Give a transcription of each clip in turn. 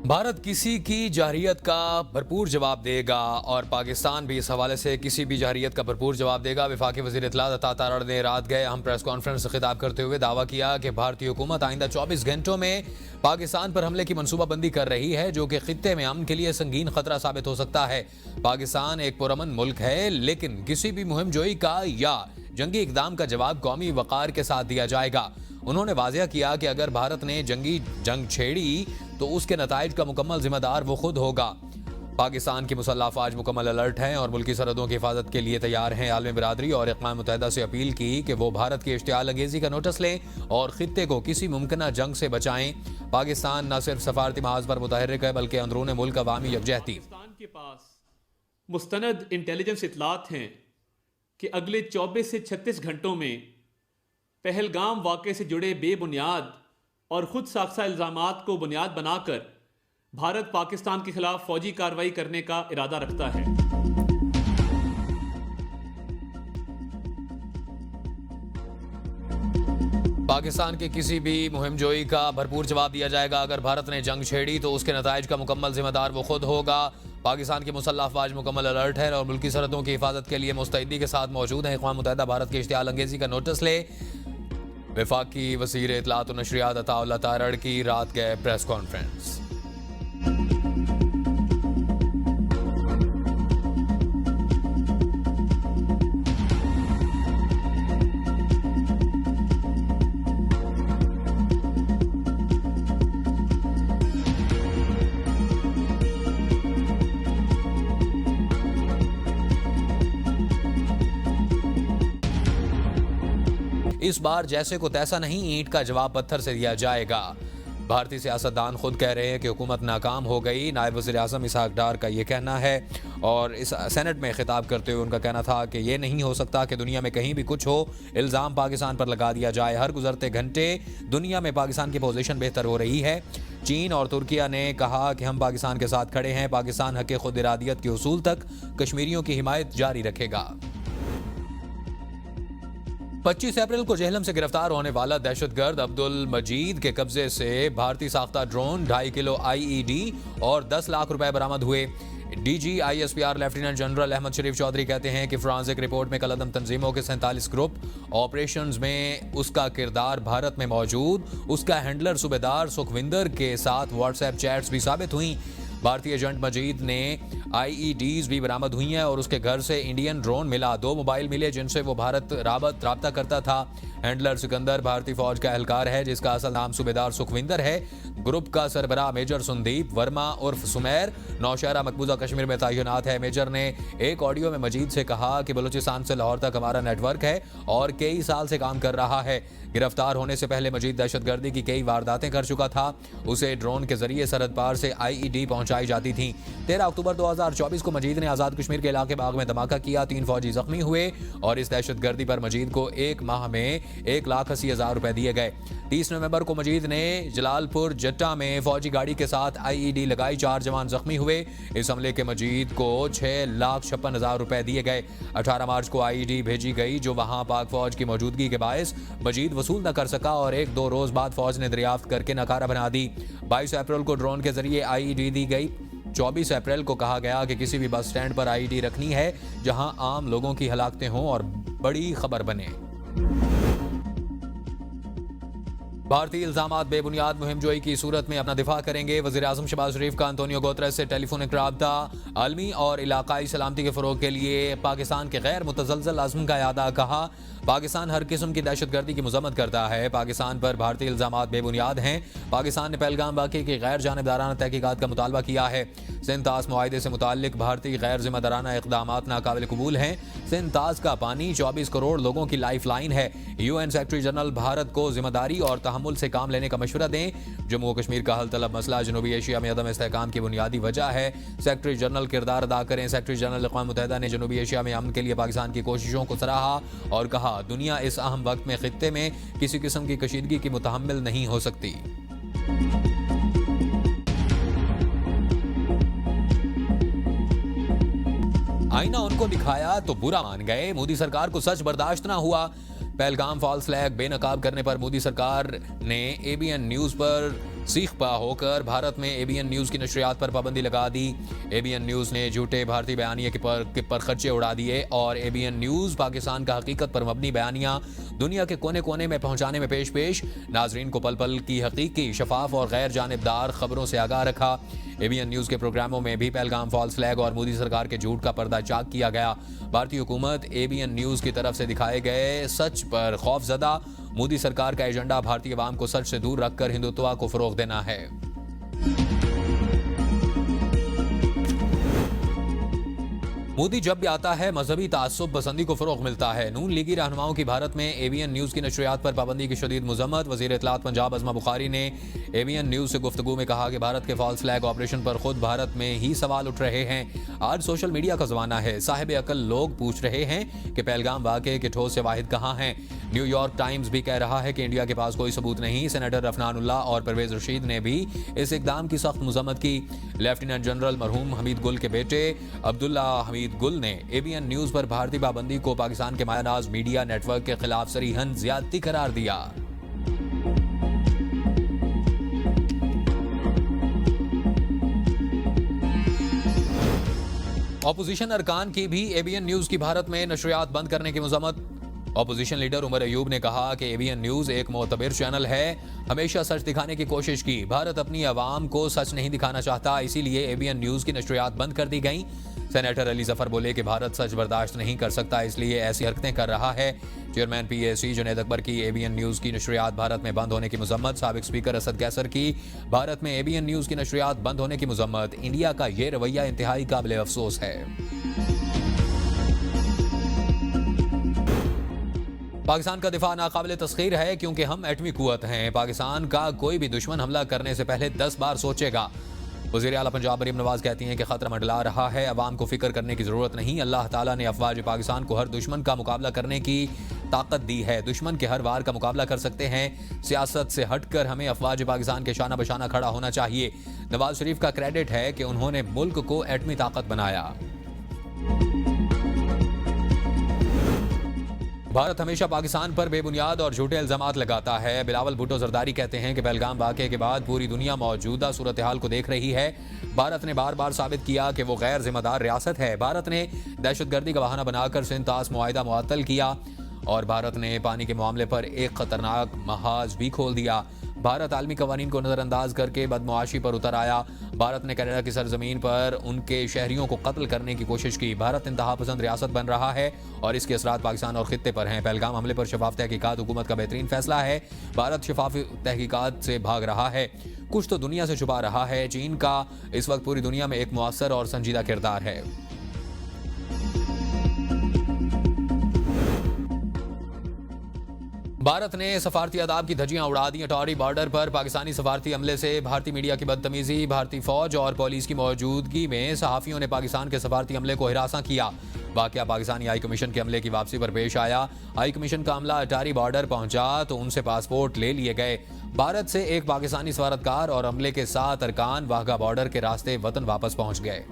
भारत किसी की जारहियत का भरपूर जवाब देगा और पाकिस्तान भी इस हवाले से किसी भी जारहियत का भरपूर जवाब देगा। वफाकी वज़ीर इत्तलात अता तारड़ ने रात गए अहम प्रेस कॉन्फ्रेंस से खिताब करते हुए दावा किया कि भारतीय हुकूमत आइंदा 24 घंटों में पाकिस्तान पर हमले की मनसूबाबंदी कर रही है, जो कि खित्ते में अमन के लिए संगीन खतरा साबित हो सकता है। पाकिस्तान एक पुरअमन मुल्क है, लेकिन किसी भी मुहिम जोई का या जंगी इकदाम का जवाब कौमी वक़ार के साथ दिया जाएगा। उन्होंने वाज़ेह किया कि अगर भारत ने जंग छेड़ी तो उसके नताइज का मुकम्मल जिम्मेदार वो खुद होगा। पाकिस्तान की मुसल्लह अफवाज मुकम्मल अलर्ट हैं और मुल्की सरहदों की हिफाजत के लिए तैयार हैं। आलमी बिरादरी और अक़वाम मुत्तहिदा से अपील की कि वो भारत की इश्तियाल अंगेज़ी का नोटिस लें और खित्ते को किसी मुमकिन जंग से बचाएं। पाकिस्तान न सिर्फ सफारती महाज पर मुतहर्रिक है, बल्कि अंदरून मुल्क अवामी यकजहती। पाकिस्तान के पास मुस्तनद इंटेलिजेंस इतलात हैं कि अगले 24 से 36 घंटों में पहलगाम वाक़े से जुड़े बेबुनियाद और खुद साख्ता इल्ज़ामात को बुनियाद बनाकर भारत पाकिस्तान के खिलाफ फौजी कार्रवाई करने का इरादा रखता है। पाकिस्तान के किसी भी मुहिम जोई का भरपूर जवाब दिया जाएगा। अगर भारत ने जंग छेड़ी तो उसके नताइज का मुकम्मल जिम्मेदार वो खुद होगा। पाकिस्तान की मुसल्लह अफवाज मुकम्मल अलर्ट है और मुल्की सरहदों की हिफाजत के लिए मुस्तैदी के साथ मौजूद है। अक़वाम मुत्तहिदा भारत की इश्तियाल अंगेज़ी का नोटिस ले। वफाकी वज़ीर इत्तलात और नशरियात अता तारड़ की रात गए प्रेस कॉन्फ्रेंस। इस बार जैसे को तैसा नहीं, ईंट का जवाब पत्थर से दिया जाएगा। भारतीय सियासतदान खुद कह रहे हैं कि हुकूमत नाकाम हो गई। नायब वज़ीर आज़म इसहाक डार का ये कहना है और इस सेनेट में खिताब करते हुए उनका कहना था कि ये नहीं हो सकता कि दुनिया में कहीं भी कुछ हो, इल्ज़ाम पाकिस्तान पर लगा दिया जाए। हर गुजरते घंटे दुनिया में पाकिस्तान की पोजीशन बेहतर हो रही है। चीन और तुर्किया ने कहा कि हम पाकिस्तान के साथ खड़े हैं। पाकिस्तान हक़ खुद इरादियत के उसूल तक कश्मीरियों की हिमायत जारी रखेगा। 25 अप्रैल को जेहलम से गिरफ्तार होने वाला दहशतगर्द अब्दुल मजीद के कब्जे से भारतीय साख्ता ड्रोन, 2.5 किलो आईईडी और 10 लाख रुपए बरामद हुए। DG ISPR lieutenant general Ahmed Sharif Chaudhry कहते हैं कि फ्रांसिक रिपोर्ट में कलअदम तंजीमों के 47 ग्रुप ऑपरेशंस में उसका किरदार भारत में मौजूद उसका हैंडलर सूबेदार सुखविंदर के साथ व्हाट्सएप चैट्स भी साबित हुई। भारतीय एजेंट मजीद ने आईईडीज भी बरामद हुई हैं और उसके घर से इंडियन ड्रोन मिला। 2 मोबाइल मिले जिनसे वो भारत राबता करता था। हैंडलर सिकंदर भारतीय फौज का एहलकार है जिसका असल नाम सूबेदार सुखविंदर है। ग्रुप का सरबराह मेजर संदीप वर्मा उर्फ सुमेर नौशहरा मकबूजा कश्मीर में तैनात है। मेजर ने एक ऑडियो में मजीद से कहा कि बलूचिस्तान से लाहौर तक हमारा नेटवर्क है और कई साल से काम कर रहा है। गिरफ्तार होने से पहले मजीद दहशतगर्दी की कई वारदातें कर चुका था। उसे ड्रोन के जरिए सरहद पार से आईईडी पहुंचाई जाती थी। 13 अक्टूबर 2024 को मजीद ने आजाद कश्मीर के इलाके बाग में धमाका किया। 3 फौजी जख्मी हुए और इस दहशतगर्दी पर मजीद को एक माह में 1,80,000 रुपए दिए गए। 30 नवंबर को मजीद ने जलालपुर जट्टा में फौजी गाड़ी के साथ आईईडी लगाई। 4 जवान जख्मी हुए। इस हमले के मजीद को 6,56,000 रुपए दिए गए। 18 मार्च को आईईडी भेजी गई जो वहां पाक फौज की मौजूदगी के बायस मजीद वसूल न कर सका और 1-2 रोज बाद फौज ने दरियाफ्त करके नकारा बना दी। 22 अप्रैल को ड्रोन के जरिए आईईडी दी गई। 24 अप्रैल को कहा गया कि किसी भी बस स्टैंड पर आईईडी रखनी है जहां आम लोगों की हलाकतें हों और बड़ी खबर बने। भारतीय इल्जामात बेबुनियाद मुहिम जोई की सूरत में अपना दिफा करेंगे। वज़ीर आज़म शहबाज शरीफ का अंतोनियो गुतेरेस से टेलीफोनिक राब्ता आलमी और इलाकाई सलामती के फ़रोग के लिए पाकिस्तान के गैर मुतज़लज़ल अज़्म का इरादा। कहा पाकिस्तान हर किस्म की दहशतगर्दी की मज़म्मत करता है। पाकिस्तान पर भारतीय इल्जामात बेबुनियाद हैं। पाकिस्तान ने पहलगाम वाक़े की गैर जानिबदाराना तहकीकात का मुतालबा किया है। सिंध-तास मुआहिदे से मुताल्लिक भारतीय गैर जिम्मेदाराना इक़दामात नाकाबिल कबूल हैं। सिंध-तास का पानी 24 करोड़ लोगों की लाइफ लाइन है। यूएन सेक्रेटरी जनरल भारत को जिम्मेदारी और तहम्मुल से काम लेने का मशवरा दें। जम्मू कश्मीर का हल तलब मसला जनूबी एशिया में अदम इस्तेहकाम की बुनियादी वजह है। सेक्रेटरी जनरल किरदार अदा करें। सेक्रेटरी जनरल अक़वाम मुत्तहिदा ने जनूबी एशिया में अमन के लिए पाकिस्तान की कोशिशों को सराहा और कहा दुनिया इस अहम वक्त में खित्ते में किसी किस्म की कशीदगी की मुतहम्मिल नहीं हो सकती। आईना उनको दिखाया तो बुरा मान गए। मोदी सरकार को सच बर्दाश्त ना हुआ। पहलगाम फॉल्स फ्लैग बेनकाब करने पर मोदी सरकार ने एबीएन न्यूज पर सीख पा होकर भारत में एबीएन न्यूज की नशरियात पर पाबंदी लगा दी। एबीएन न्यूज ने झूठे भारतीय बयानिया पर खर्चे उड़ा दिए और एबीएन न्यूज पाकिस्तान का हकीकत पर मबनी बयानिया दुनिया के कोने कोने में पहुंचाने में पेश नाजरीन को पल पल की हकीकी, शफाफ और गैर जानिबदार खबरों से आगाह रखा। एबीएन न्यूज के प्रोग्रामों में भी पहलगाम फॉल्स फ्लैग और मोदी सरकार के झूठ का पर्दाचाक किया गया। भारतीय हुकूमत एबीएन न्यूज की तरफ से दिखाए गए सच पर खौफजदा। मोदी सरकार का एजेंडा भारतीय अवाम को सच से दूर रखकर हिंदुत्व को फरोग देना है। मोदी जब भी आता है मजहबी तासुब पसंदी को फरोग मिलता है। नून लीगी रहनुमाओं की भारत में एबीएन न्यूज की नशरियात पर पाबंदी की शदीद मजम्मत। वजीर इत्तलात पंजाब अज़मा बुखारी ने एबीएन न्यूज से गुफ्तगू में कहा कि भारत के फॉल्स फ्लैग ऑपरेशन पर खुद भारत में ही सवाल उठ रहे हैं। आज सोशल मीडिया का जमाना है। साहिब अकल लोग पूछ रहे हैं कि पहलगाम वाक़े के ठोस शवाहिद कहाँ हैं। न्यूयॉर्क टाइम्स भी कह रहा है कि इंडिया के पास कोई सबूत नहीं। सेनेटर रफनानुल्लाह और परवेज रशीद ने भी इस इक़दाम की सख्त मजम्मत की। लेफ्टिनेंट जनरल मरहूम हमीद गुल के बेटे अब्दुल्ला हमीद गुल ने एबीएन न्यूज पर भारतीय पाबंदी को पाकिस्तान के मायानाज मीडिया नेटवर्क के खिलाफ सरीहन ज्यादती करार दिया। ऑपोजिशन अरकान की भी एबीएन न्यूज की भारत में नशरियात बंद करने की मजम्मत। ऑपोजिशन लीडर उमर अयूब ने कहा कि एबीएन न्यूज एक मोतबर चैनल है, हमेशा सच दिखाने की कोशिश की। भारत अपनी आवाम को सच नहीं दिखाना चाहता, इसीलिए एबीएन न्यूज की नशरियात बंद कर दी गई। सेनेटर अली जफर बोले कि भारत सच बर्दाश्त नहीं कर सकता, इसलिए ऐसी हरकतें कर रहा है। चेयरमैन पीएसी जुनैद अकबर की एबीएन न्यूज की नशरियात भारत में बंद होने की मजम्मत। साबिक स्पीकर असद कैसर की भारत में एबीएन न्यूज की नशरियात बंद होने की मजम्मत। इंडिया का ये रवैया इंतहाई काबिल अफसोस है। पाकिस्तान का दिफा नाकाबिल तस्खीर है क्योंकि हम एटमी कुव्वत हैं। पाकिस्तान का कोई भी दुश्मन हमला करने से पहले 10 बार सोचेगा। वज़ीर आला पंजाब मरीम नवाज कहती हैं कि खतरा मंडला रहा है, अवाम को फिक्र करने की जरूरत नहीं। अल्लाह ताला ने अफवाज पाकिस्तान को हर दुश्मन का मुकाबला करने की ताकत दी है। दुश्मन के हर वार का मुकाबला कर सकते हैं। सियासत से हटकर हमें अफवाज पाकिस्तान के शाना बशाना खड़ा होना चाहिए। नवाज शरीफ का क्रेडिट है कि उन्होंने मुल्क को एटमी ताकत बनाया। भारत हमेशा पाकिस्तान पर बेबुनियाद और झूठे इल्जामात लगाता है। बिलावल भुट्टो जरदारी कहते हैं कि पहलगाम वाक़े के बाद पूरी दुनिया मौजूदा सूरत हाल को देख रही है। भारत ने बार बार साबित किया कि वो गैर जिम्मेदार रियासत है। भारत ने दहशतगर्दी का बहाना बनाकर सिंध-तास मुआहिदा मुअत्तल किया और भारत ने पानी के मामले पर एक खतरनाक महाज भी खोल दिया। भारत आलमी कवानीन को नजरअंदाज करके बदमुआशी पर उतर आया। भारत ने कनाडा की सरजमीन पर उनके शहरियों को कत्ल करने की कोशिश की। भारत इंतहा पसंद रियासत बन रहा है और इसके असरात पाकिस्तान और खित्ते पर हैं। पहलगाम हमले पर शफाफ तहकीकात हुकूमत का बेहतरीन फैसला है। भारत शफाफ तहकीकात से भाग रहा है, कुछ तो दुनिया से छुपा रहा है। चीन का इस वक्त पूरी दुनिया में एक मुअस्सर और संजीदा किरदार है। भारत ने सफारती आदाब की धज्जियां उड़ा दी। अटॉरी बॉर्डर पर पाकिस्तानी सफारती अमले से भारतीय मीडिया की बदतमीजी। भारतीय फौज और पुलिस की मौजूदगी में सहाफियों ने पाकिस्तान के सफारती अमले को हिरासा किया। वाकया पाकिस्तानी हाई कमीशन के अमले की वापसी पर पेश आया। हाई कमीशन का अमला अटारी बॉर्डर पहुंचा तो उनसे पासपोर्ट ले लिए गए। भारत से एक पाकिस्तानी सफारतकार और अमले के 7 अरकान वाघा बॉर्डर के रास्ते वतन वापस पहुंच गए।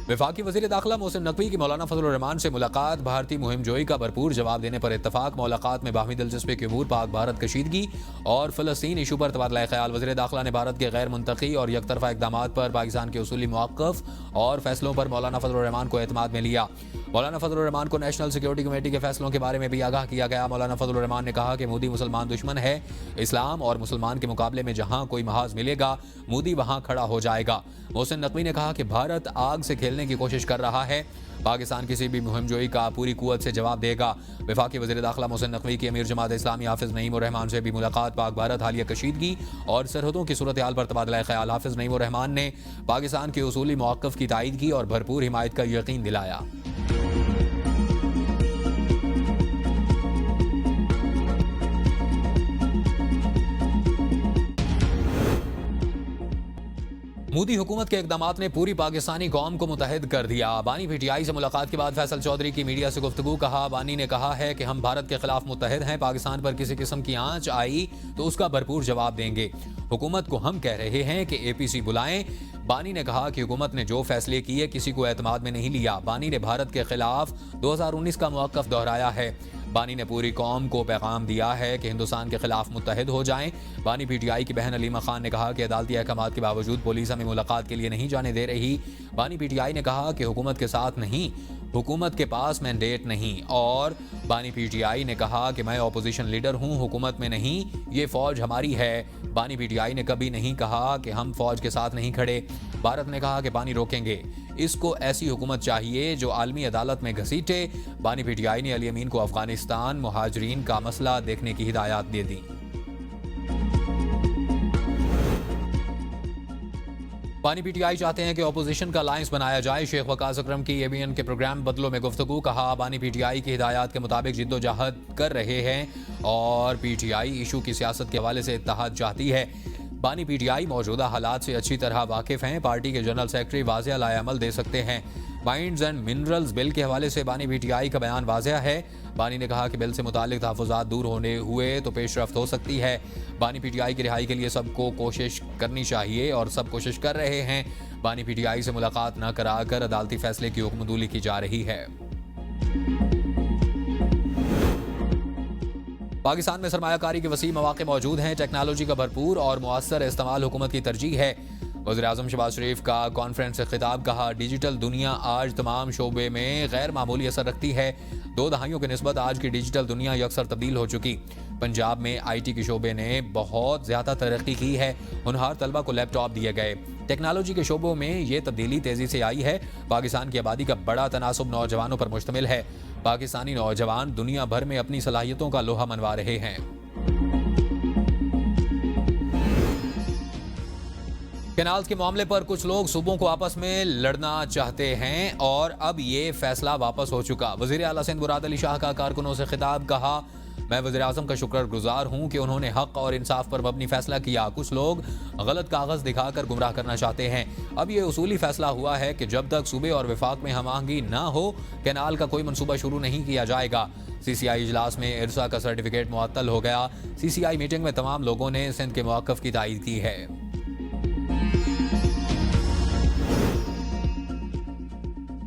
वफाकी वज़ीर दाखिला मोहसिन नकवी की मौलाना फजलुर रहमान से मुलाकात। भारतीय मुहिम जोई का भरपूर जवाब देने पर इत्तफाक। मुलाकात में बाहमी दिलचस्पी के अमूर, पाक भारत कशीदगी और फ़लस्तीन इशू पर तबादला ख्याल। वज़ीर दाखिला ने भारत के गैर मुंतकी और यकतरफा इक़दामात पर पाकिस्तान के उसूली मौक़िफ़ और फैसलों पर मौलाना फजलुर रहमान को एतमाद में लिया। मौलाना फजलुर रहमान को नेशनल सिक्योरिटी कमेटी के फैसलों के बारे में भी आगाह किया गया। मौलाना फजलुर रहमान ने कहा कि मोदी मुसलमान दुश्मन है। इस्लाम और मुसलमान के मुकाबले में जहां कोई महाज मिलेगा, मोदी वहां खड़ा हो जाएगा। मोहसिन नकवी ने कहा कि भारत आग से खेलने की कोशिश कर रहा है। पाकिस्तान किसी भी मुहिम जोई का पूरी कुव्वत से जवाब देगा। वफाकी वज़ीर दाखिला मोहसिन नकवी की अमीर जमात इस्लामी हाफिज नईम उर रहमान से भी मुलाकात। पाक भारत हालिया कशीदगी और सरहदों की सूरत हाल पर तबादला ख्याल। हाफिज नईम उर रहमान ने पाकिस्तान के उसूली मौक़िफ़ की तायद की और भरपूर हिमायत का यकीन दिलाया। मोदी हुकूमत के इक़दामात ने पूरी पाकिस्तानी कौम को मुतहद कर दिया। बानी पीटीआई से मुलाकात के बाद फैसल चौधरी की मीडिया से गुफ्तगू। कहा, बानी ने कहा है कि हम भारत के खिलाफ मुतहद हैं। पाकिस्तान पर किसी किस्म की आंच आई तो उसका भरपूर जवाब देंगे। हुकूमत को हम कह रहे हैं कि एपीसी बुलाएं। बानी ने कहा कि हुकूमत ने जो फैसले किए किसी को एतमाद में नहीं लिया। बानी ने भारत के खिलाफ 2019 का मौक़िफ़ दोहराया है। बानी ने पूरी कौम को पैगाम दिया है कि हिंदुस्तान के खिलाफ मुत्तहिद हो जाएं। बानी पीटीआई की बहन अलीमा खान ने कहा कि अदालती अहकामात के बावजूद पुलिस हमें मुलाकात के लिए नहीं जाने दे रही। बानी पीटीआई ने कहा कि हुकूमत के साथ नहीं, हुकूमत के पास मैंडेट नहीं। और बानी पीटीआई ने कहा कि मैं अपोजिशन लीडर हूं, हुकूमत में नहीं, ये फौज हमारी है। बानी पीटीआई ने कभी नहीं कहा कि हम फौज के साथ नहीं खड़े। भारत ने कहा कि पानी रोकेंगे, इसको ऐसी हुकूमत चाहिए जो आलमी अदालत में घसीटे। बानी पीटीआई ने अली अमीन को अफगानिस्तान मुहाजिरीन का मसला देखने की हिदायत दे दी। बानी पीटीआई चाहते हैं कि अपोजिशन का अलायंस बनाया जाए। शेख वकास अकरम की एबीएन के प्रोग्राम बदलों में गुफ्तगू। कहा बानी पीटीआई की हिदायत के मुताबिक जिद्दोजहद कर रहे हैं और पीटीआई इशू की सियासत के हवाले से इत्तेहाद चाहती है। बानी पीटीआई मौजूदा हालात से अच्छी तरह वाकिफ हैं। पार्टी के जनरल सेक्रेटरी वाज़ेह लाएअमल दे सकते हैं। माइंड्स एंड मिनरल्स बिल के हवाले से बानी पीटीआई का बयान वाज़ेह है। बानी ने कहा कि बिल से मुतालिक तहफ़्फ़ुज़ात दूर होने हुए तो पेशरफ्त हो सकती है। बानी पीटीआई की रिहाई के लिए सबको कोशिश करनी चाहिए और सब कोशिश कर रहे हैं। बानी पीटीआई से मुलाकात न कराकर अदालती फैसले की हुक्मदूली की जा रही है। पाकिस्तान में सरमायाकारी के वसी मौके मौजूद हैं। टेक्नोलॉजी का भरपूर और मुअस्सर इस्तेमाल हुकूमत की तरजीह है। वज़ीर-ए-आज़म शहबाज शरीफ का कॉन्फ्रेंस से खिताब। कहा डिजिटल दुनिया आज तमाम शोबे में गैर मामूली असर रखती है। 2 दहाइयों की निस्बत आज की डिजिटल दुनिया यकसर तब्दील हो चुकी। पंजाब में IT के शोबे ने बहुत ज़्यादा तरक्की की है। होनहार तलबा को लैपटॉप दिए गए। टेक्नोलॉजी के शोबों में ये तब्दीली तेज़ी से आई है। पाकिस्तान की आबादी का बड़ा तनासुब नौजवानों पर मुश्तमिल है। पाकिस्तानी नौजवान दुनिया भर में अपनी सलाहियतों का लोहा मनवा रहे हैं। कैनाल्स के मामले पर कुछ लोग सूबों को आपस में लड़ना चाहते हैं और अब ये फैसला वापस हो चुका। वज़ीर आला सिंध मुराद अली शाह का कारकुनों से खिताब। कहा मैं वज़ीर आज़म का शुक्रगुजार हूँ कि उन्होंने हक और इंसाफ पर मबनी फैसला किया। कुछ लोग गलत कागज़ दिखाकर गुमराह करना चाहते हैं। अब ये उसूली फैसला हुआ है कि जब तक सूबे और वफाक में हम आहंगी ना हो, कैनाल का कोई मनसूबा शुरू नहीं किया जाएगा। CCI इजलास में इरसा का सर्टिफिकेट मुअत्तल हो गया। CCI मीटिंग में तमाम लोगों ने सिंध के मौक़िफ़ की तायीद की है।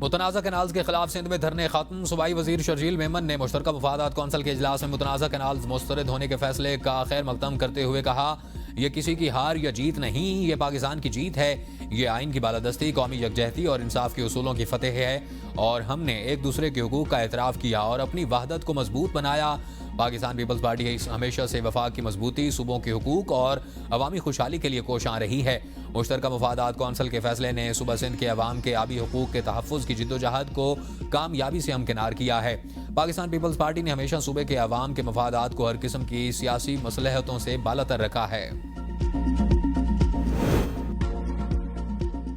मुतनाज़ा कैनाल्स के खिलाफ सिंध में धरने खत्म। सूबाई वजीर शर्जील मेमन ने मुश्तरका मफादात कौंसिल के इजलास में मुतनाज़ा कैनाल्स मुस्तरद होने के फैसले का खैर मकदम करते हुए कहा यह किसी की हार या जीत नहीं, ये पाकिस्तान की जीत है। ये आइन की बालादस्ती, कौमी यकजहती और इंसाफ के उसूलों की फतेह है और हमने एक दूसरे के हुकूक का एतराफ़ किया और अपनी वहदत को मजबूत बनाया। पाकिस्तान पीपल्स पार्टी हमेशा से वफाक की मजबूती, सूबों के हुकूक और अवामी खुशहाली के लिए कोशां रही है। मुश्तरका मफादात कौंसिल के फैसले ने सूबा सिंध के अवाम के आबी हुकूक के तहफ़्फ़ुज़ की जिद्दोजहद को कामयाबी से हमकिनार किया है। पाकिस्तान पीपल्स पार्टी ने हमेशा सूबे के अवाम के मफादात को हर किस्म की सियासी मसलहतों से बालातर रखा है।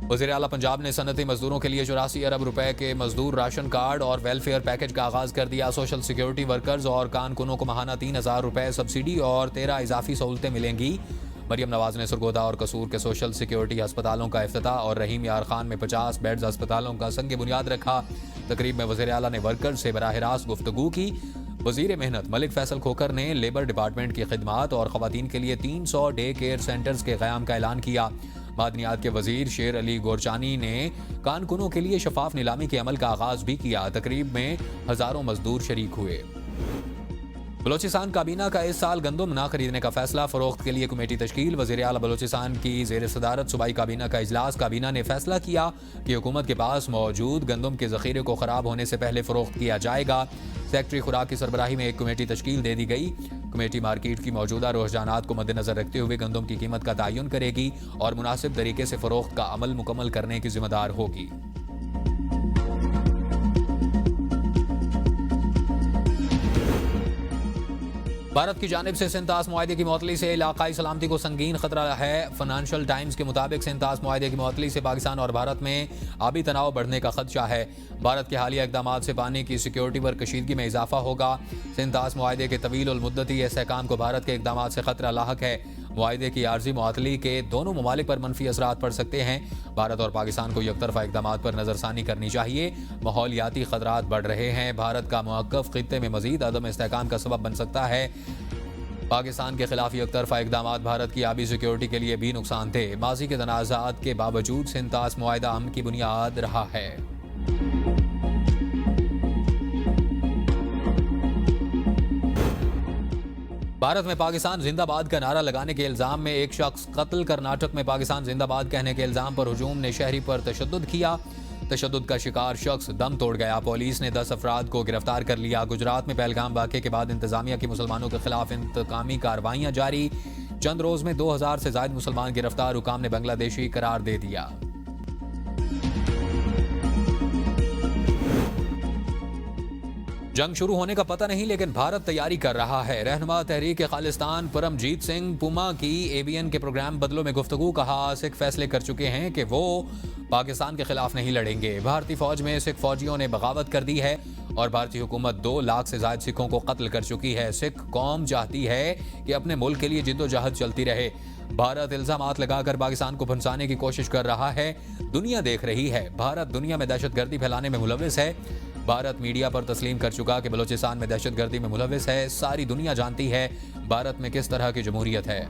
वज़ीर आला पंजाब ने सनती मजदूरों के लिए 84 अरब रुपए के मजदूर राशन कार्ड और वेलफेयर पैकेज का आगाज़ कर दिया। सोशल सिक्योरिटी वर्कर्स और कारकुनों को माहाना 3000 रुपए सब्सिडी और 13 इजाफी सहूलतें मिलेंगी। मरियम नवाज ने सरगोदा और कसूर के सोशल सिक्योरिटी अस्पतालों का इफ्तिताह और रहीम यार खान में 50 बेड्स अस्पतालों का संग बुनियाद रखा। तकरीब में वज़ीर आला ने वर्कर्स से बराह रास्त गुफ्तगू की। वज़ीर मेहनत मलिक फैसल खोकर ने लेबर डिपार्टमेंट की खिदमात और ख़वातीन के लिए 300 डे केयर सेंटर्स के क़याम का ऐलान किया। मादनियात के वजीर शेर अली गोरचानी ने कारकुनों के लिए शफाफ नीलामी के अमल का आगाज भी किया। तकरीब में हजारों मजदूर शरीक हुए। बलोचिस्तान काबीना का इस साल गंदम ना खरीदने का फैसला, फरोख्त के लिए कमेटी तश्कील। वज़ीर आला बलोचिस्तान की ज़ेर सदारत सूबाई काबीना का इजलास। काबीना ने फैसला किया कि हुकूमत के पास मौजूद गंदम के ज़ख़ीरे को ख़राब होने से पहले फरोख्त किया जाएगा। सेक्रेटरी खुराक की सरबराही में एक कमेटी तश्कील दे दी गई। कमेटी मार्केट की मौजूदा रुझानात को मद्देनजर रखते हुए गंदम की कीमत का तयन करेगी और मुनासिब तरीके से फरोख्त का अमल मुकम्मल करने की जिम्मेदार होगी। भारत की जानिब से सिंतास मुआहदे की मुअत्तली से इलाकाई सलामती को संगीन खतरा है। फाइनेंशियल टाइम्स के मुताबिक सिंतास मुआहदे की मुअत्तली से पाकिस्तान और भारत में आबी तनाव बढ़ने का खदशा है। भारत के हालिया इक़दाम से पानी की सिक्योरिटी पर कशीदगी में इजाफा होगा। सिंतास मुआहदे के तवील उल मुद्दती इस्तेहकाम को भारत के इक़दाम से खतरा लाहक है। मुआहदे की आर्जी मुअत्तली के दोनों ममालिक पर मनफी असरात पड़ सकते हैं। भारत और पाकिस्तान को यकतरफा इक़दाम पर नज़रसानी करनी चाहिए। माहौलियाती खतरात बढ़ रहे हैं। भारत का मौक़िफ़ ख़ित्ते में मज़ीद अदम इस्तेहकाम का सबब बन सकता है। पाकिस्तान के खिलाफ एक तरफा इकदाम भारत की आबी सिक्योरिटी के लिए भी नुकसान थे। माजी के तनाज़ात के बावजूद सिंध-तास मुआहिदा अमन की बुनियाद रहा है। भारत में पाकिस्तान जिंदाबाद का नारा लगाने के इल्जाम में एक शख्स कत्ल। कर्नाटक में पाकिस्तान जिंदाबाद कहने के इल्जाम पर हुजूम ने शहरी पर तशद्दुद किया। तशद्दुद का शिकार शख्स दम तोड़ गया। पुलिस ने 10 अफराद को गिरफ्तार कर लिया। गुजरात में पहलगाम वाक़े के बाद इंतजामिया की मुसलमानों के खिलाफ इंतकामी कार्रवाइयां जारी। चंद रोज में 2000 से ज्यादा मुसलमान गिरफ्तार। हुकाम ने बांग्लादेशी करार दे दिया। जंग शुरू होने का पता नहीं, लेकिन भारत तैयारी कर रहा है। रहनुमा तहरीक खालिस्तान परमजीत सिंह पुमा की ABN के प्रोग्राम बदलों में गुफ्तगू। कहा, सिख फैसले कर चुके हैं कि वो पाकिस्तान के खिलाफ नहीं लड़ेंगे। भारतीय फौज में सिख फौजियों ने बगावत कर दी है और भारतीय हुकूमत 2 लाख से ज्यादा सिखों को कत्ल कर चुकी है। सिख कौम चाहती है कि अपने मुल्क के लिए जिद्दोजहद चलती रहे। भारत इल्जामात लगाकर पाकिस्तान को फंसाने की कोशिश कर रहा है। दुनिया देख रही है। भारत दुनिया में दहशतगर्दी फैलाने में मुलविस है। भारत मीडिया पर तस्लीम कर चुका कि बलूचिस्तान में दहशतगर्दी में मुलविस है। सारी दुनिया जानती है भारत में किस तरह की जमहूरियत है।